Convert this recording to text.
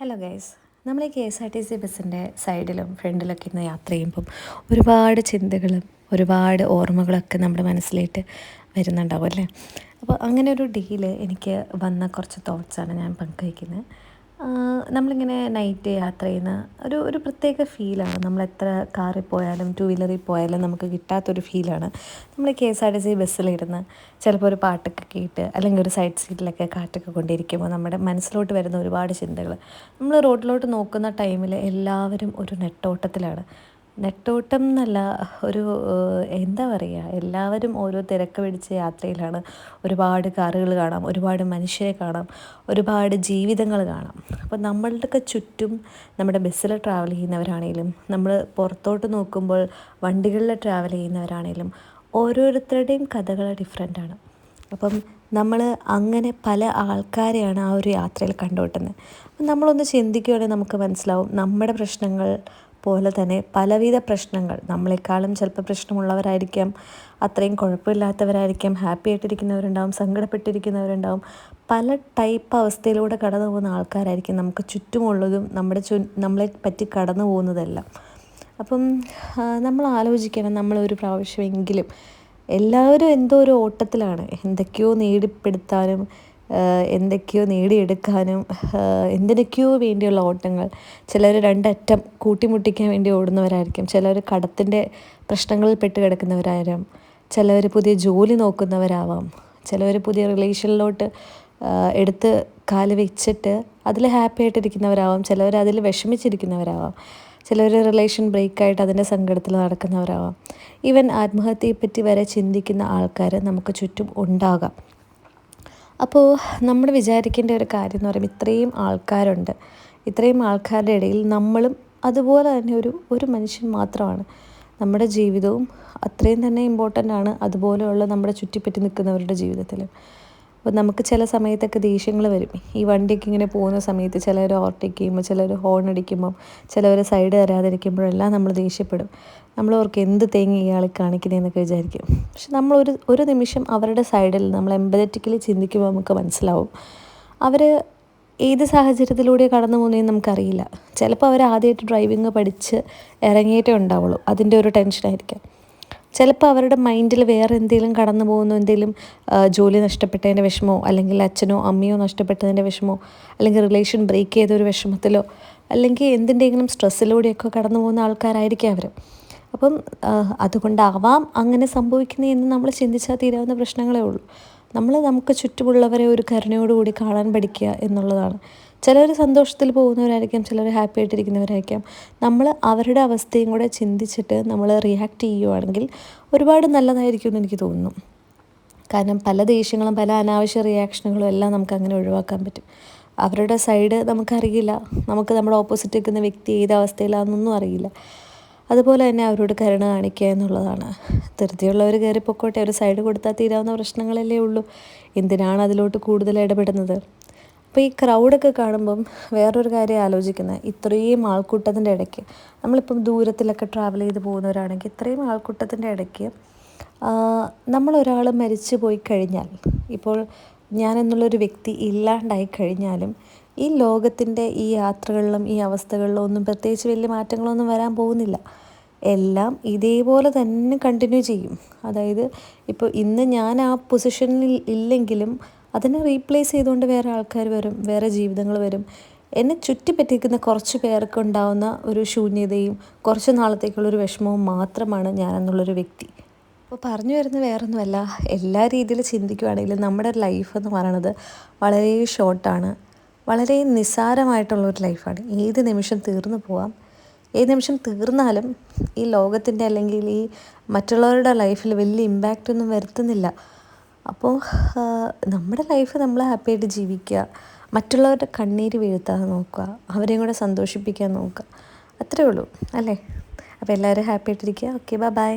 Hello guys, നമ്മൾ ഈ KSRTC ബസ്സിൻ്റെ സൈഡിലും ഫ്രണ്ടിലൊക്കെ ഇരുന്ന് യാത്ര ചെയ്യുമ്പം ഒരുപാട് ചിന്തകളും ഒരുപാട് ഓർമ്മകളൊക്കെ നമ്മുടെ മനസ്സിലേക്ക് വരുന്നുണ്ടാവും അല്ലേ. അപ്പോൾ അങ്ങനെ ഒരു ഡേയിൽ എനിക്ക് വന്ന കുറച്ച് തോട്ട്സാണ് ഞാൻ പങ്കുവയ്ക്കുന്നത്. നമ്മളിങ്ങനെ നൈറ്റ് യാത്ര ചെയ്യുന്ന ഒരു പ്രത്യേക ഫീലാണ്. നമ്മൾ എത്ര കാറിൽ പോയാലും ടു വീലറിൽ പോയാലും നമുക്ക് കിട്ടാത്തൊരു ഫീലാണ് നമ്മൾ KSRTC ബസ്സിലിരുന്ന് ചിലപ്പോൾ ഒരു പാട്ടൊക്കെ കേട്ട് അല്ലെങ്കിൽ ഒരു സൈഡ് സീറ്റിലൊക്കെ കാറ്റൊക്കെ കൊണ്ടിരിക്കുമ്പോൾ നമ്മുടെ മനസ്സിലോട്ട് വരുന്ന ഒരുപാട് ചിന്തകൾ. നമ്മൾ റോഡിലോട്ട് നോക്കുന്ന ടൈമിൽ എല്ലാവരും ഒരു നെട്ടോട്ടത്തിലാണ്. നെട്ടോട്ടം എന്നല്ല, ഒരു എന്താ പറയുക, എല്ലാവരും ഓരോ തിരക്ക് പിടിച്ച യാത്രയിലാണ്. ഒരുപാട് കാറുകൾ കാണാം, ഒരുപാട് മനുഷ്യരെ കാണാം, ഒരുപാട് ജീവിതങ്ങൾ കാണാം. അപ്പോൾ നമ്മളുടെയൊക്കെ ചുറ്റും നമ്മുടെ ബസ്സിൽ ട്രാവൽ ചെയ്യുന്നവരാണേലും നമ്മൾ പുറത്തോട്ട് നോക്കുമ്പോൾ വണ്ടികളിൽ ട്രാവൽ ചെയ്യുന്നവരാണേലും ഓരോരുത്തരുടെയും കഥകൾ ഡിഫറെൻ്റാണ്. അപ്പം നമ്മൾ അങ്ങനെ പല ആൾക്കാരെയാണ് ആ ഒരു യാത്രയിൽ കണ്ടുമുട്ടുന്നത്. അപ്പം നമ്മളൊന്ന് ചിന്തിക്കുകയാണെങ്കിൽ നമുക്ക് മനസ്സിലാവും, നമ്മുടെ പ്രശ്നങ്ങൾ പോലെ തന്നെ പലവിധ പ്രശ്നങ്ങൾ, നമ്മളെക്കാളും ചിലപ്പോൾ പ്രശ്നമുള്ളവരായിരിക്കാം, അത്രയും കുഴപ്പമില്ലാത്തവരായിരിക്കാം, ഹാപ്പി ആയിട്ടിരിക്കുന്നവരുണ്ടാവും, സങ്കടപ്പെട്ടിരിക്കുന്നവരുണ്ടാവും. പല ടൈപ്പ് അവസ്ഥയിലൂടെ കടന്നു പോകുന്ന ആൾക്കാരായിരിക്കും നമുക്ക് ചുറ്റുമുള്ളതും നമ്മളെ പറ്റി കടന്നു പോകുന്നതെല്ലാം. അപ്പം നമ്മൾ ആലോചിക്കണം, നമ്മളൊരു പ്രാവശ്യമെങ്കിലും എല്ലാവരും എന്തോ ഒരു ഓട്ടത്തിലാണ്, എന്തൊക്കെയോ നേടിപ്പെടുത്താനും എന്തൊക്കെയോ നേടിയെടുക്കാനും എന്തിനൊക്കെയോ വേണ്ടിയുള്ള ഓട്ടങ്ങൾ. ചിലർ രണ്ടറ്റം കൂട്ടിമുട്ടിക്കാൻ വേണ്ടി ഓടുന്നവരായിരിക്കും, ചിലർ കടത്തിൻ്റെ പ്രശ്നങ്ങളിൽ പെട്ട് കിടക്കുന്നവരായിരിക്കാം, ചിലർ പുതിയ ജോലി നോക്കുന്നവരാവാം, ചിലർ പുതിയ റിലേഷനിലോട്ട് എടുത്ത് കാല് വെച്ചിട്ട് അതിൽ ഹാപ്പി ആയിട്ടിരിക്കുന്നവരാവാം, ചിലവർ അതിൽ വിഷമിച്ചിരിക്കുന്നവരാവാം, ചിലർ റിലേഷൻ ബ്രേക്കായിട്ട് അതിൻ്റെ സങ്കടത്തിൽ നടക്കുന്നവരാവാം. ഈവൻ ആത്മഹത്യയെപ്പറ്റി വരെ ചിന്തിക്കുന്ന ആൾക്കാർ നമുക്ക് ചുറ്റും ഉണ്ടാകാം. അപ്പോൾ നമ്മൾ വിചാരിക്കേണ്ട ഒരു കാര്യം എന്ന് പറയുമ്പോൾ, ഇത്രയും ആൾക്കാരുണ്ട്, ഇത്രയും ആൾക്കാരുടെ ഇടയിൽ നമ്മളും അതുപോലെ തന്നെ ഒരു മനുഷ്യൻ മാത്രമാണ്. നമ്മുടെ ജീവിതവും അത്രയും തന്നെ ഇമ്പോർട്ടൻ്റ് ആണ്, അതുപോലെയുള്ള നമ്മുടെ ചുറ്റിപ്പറ്റി നിൽക്കുന്നവരുടെ ജീവിതത്തിലും. അപ്പോൾ നമുക്ക് ചില സമയത്തൊക്കെ ദേഷ്യങ്ങൾ വരും. ഈ വണ്ടിയൊക്കെ ഇങ്ങനെ പോകുന്ന സമയത്ത് ചിലർ ഓവർടേക്ക് ചെയ്യുമ്പോൾ, ചിലർ ഹോൺ അടിക്കുമ്പം, ചിലവർ സൈഡ് തരാതിരിക്കുമ്പോഴെല്ലാം നമ്മൾ ദേഷ്യപ്പെടും. നമ്മൾ ഓർക്ക് എന്ത് തേങ്ങ ഇയാളെ കാണിക്കുന്നതെന്നൊക്കെ വിചാരിക്കും. പക്ഷെ നമ്മൾ ഒരു നിമിഷം അവരുടെ സൈഡിൽ നമ്മൾ എമ്പതറ്റിക്കലി ചിന്തിക്കുമ്പോൾ നമുക്ക് മനസ്സിലാവും, അവർ ഏത് സാഹചര്യത്തിലൂടെ കടന്നു പോകുന്നതെന്ന് നമുക്കറിയില്ല. ചിലപ്പോൾ അവർ ആദ്യമായിട്ട് ഡ്രൈവിങ് പഠിച്ച് ഇറങ്ങിയിട്ടേ ഉണ്ടാവുള്ളൂ, അതിൻ്റെ ഒരു ടെൻഷനായിരിക്കാം. ചിലപ്പോൾ അവരുടെ മൈൻഡിൽ വേറെ എന്തെങ്കിലും കടന്നു പോകുന്നു, എന്തെങ്കിലും ജോലി നഷ്ടപ്പെട്ടതിൻ്റെ വിഷമമോ, അല്ലെങ്കിൽ അച്ഛനോ അമ്മയോ നഷ്ടപ്പെട്ടതിൻ്റെ വിഷമമോ, അല്ലെങ്കിൽ റിലേഷൻ ബ്രേക്ക് ചെയ്തൊരു വിഷമത്തിലോ, അല്ലെങ്കിൽ എന്തിൻ്റെയെങ്കിലും സ്ട്രെസ്സിലൂടെയൊക്കെ കടന്നു പോകുന്ന ആൾക്കാരായിരിക്കും അവർ. അപ്പം അതുകൊണ്ടാവാം അങ്ങനെ സംഭവിക്കുന്നതെന്ന് നമ്മൾ ചിന്തിച്ചാൽ തീരാവുന്ന പ്രശ്നങ്ങളേ ഉള്ളൂ. നമുക്ക് ചുറ്റുമുള്ളവരെ ഒരു കരുണയോടുകൂടി കാണാൻ പഠിക്കുക എന്നുള്ളതാണ്. ചിലർ സന്തോഷത്തിൽ പോകുന്നവരായിരിക്കാം, ചിലർ ഹാപ്പി ആയിട്ടിരിക്കുന്നവരായിരിക്കാം. നമ്മൾ അവരുടെ അവസ്ഥയും കൂടെ ചിന്തിച്ചിട്ട് നമ്മൾ റിയാക്ട് ചെയ്യുകയാണെങ്കിൽ ഒരുപാട് നല്ലതായിരിക്കും എന്ന് എനിക്ക് തോന്നുന്നു. കാരണം പല ദേഷ്യങ്ങളും പല അനാവശ്യ റിയാക്ഷനുകളും എല്ലാം നമുക്ക് അങ്ങനെ ഒഴിവാക്കാൻ പറ്റും. അവരുടെ സൈഡ് നമുക്കറിയില്ല, നമുക്ക് നമ്മുടെ ഓപ്പോസിറ്റ് നിൽക്കുന്ന വ്യക്തി ഏത് അവസ്ഥയിലാണെന്നൊന്നും അറിയില്ല. അതുപോലെ തന്നെ അവരോട് കരുണ കാണിക്കുക എന്നുള്ളതാണ്. ധൃതിയുള്ളവർ കയറിപ്പോക്കോട്ടെ, ഒരു സൈഡ് കൊടുത്താൽ തീരാവുന്ന പ്രശ്നങ്ങളല്ലേ ഉള്ളൂ, എന്തിനാണ് അതിലോട്ട് കൂടുതൽ ഇടപെടുന്നത്. അപ്പോൾ ഈ ക്രൗഡൊക്കെ കാണുമ്പം വേറൊരു കാര്യം ആലോചിക്കുന്നത്, ഇത്രയും ആൾക്കൂട്ടത്തിൻ്റെ ഇടയ്ക്ക് നമ്മളിപ്പം ദൂരത്തിലൊക്കെ ട്രാവൽ ചെയ്ത് പോകുന്നവരാണെങ്കിൽ ഇത്രയും ആൾക്കൂട്ടത്തിൻ്റെ ഇടയ്ക്ക് നമ്മളൊരാൾ മരിച്ചു പോയി കഴിഞ്ഞാൽ, ഇപ്പോൾ ഞാനെന്നുള്ളൊരു വ്യക്തി ഇല്ലാണ്ടായി കഴിഞ്ഞാലും ഈ ലോകത്തിൻ്റെ ഈ യാത്രകളിലും ഈ അവസ്ഥകളിലും ഒന്നും പ്രത്യേകിച്ച് വലിയ മാറ്റങ്ങളൊന്നും വരാൻ പോകുന്നില്ല. എല്ലാം ഇതേപോലെ തന്നെ കണ്ടിന്യൂ ചെയ്യും. അതായത് ഇപ്പോൾ ഇന്ന് ഞാൻ ആ പൊസിഷനിൽ ഇല്ലെങ്കിലും അതിനെ റീപ്ലേസ് ചെയ്തുകൊണ്ട് വേറെ ആൾക്കാർ വരും, വേറെ ജീവിതങ്ങൾ വരും. എന്നെ ചുറ്റിപ്പറ്റിക്കുന്ന കുറച്ച് പേർക്ക് ഉണ്ടാകുന്ന ഒരു ശൂന്യതയും കുറച്ച് നാളത്തേക്കുള്ളൊരു വിഷമവും മാത്രമാണ് ഞാനെന്നുള്ളൊരു വ്യക്തി. അപ്പോൾ പറഞ്ഞു വരുന്നത് വേറൊന്നുമല്ല, എല്ലാ രീതിയിൽ ചിന്തിക്കുകയാണെങ്കിലും നമ്മുടെ ലൈഫ് എന്ന് പറയുന്നത് വളരെ ഷോർട്ടാണ്, വളരെ നിസ്സാരമായിട്ടുള്ളൊരു ലൈഫാണ്. ഏത് നിമിഷം തീർന്നു പോവാം. ഏത് നിമിഷം തീർന്നാലും ഈ ലോകത്തിൻ്റെ അല്ലെങ്കിൽ ഈ മറ്റുള്ളവരുടെ ലൈഫിൽ വലിയ ഇമ്പാക്റ്റ് ഒന്നും വരുത്തുന്നില്ല. അപ്പോൾ നമ്മുടെ ലൈഫ് നമ്മൾ ഹാപ്പിയായിട്ട് ജീവിക്കുക, മറ്റുള്ളവരുടെ കണ്ണീര് വീഴ്ത്താതെ നോക്കുക, അവരെയും കൂടെ സന്തോഷിപ്പിക്കാൻ നോക്കുക, അത്രയേ ഉള്ളൂ അല്ലേ. അപ്പോൾ എല്ലാവരും ഹാപ്പി ആയിട്ടിരിക്കുക. Okay, by.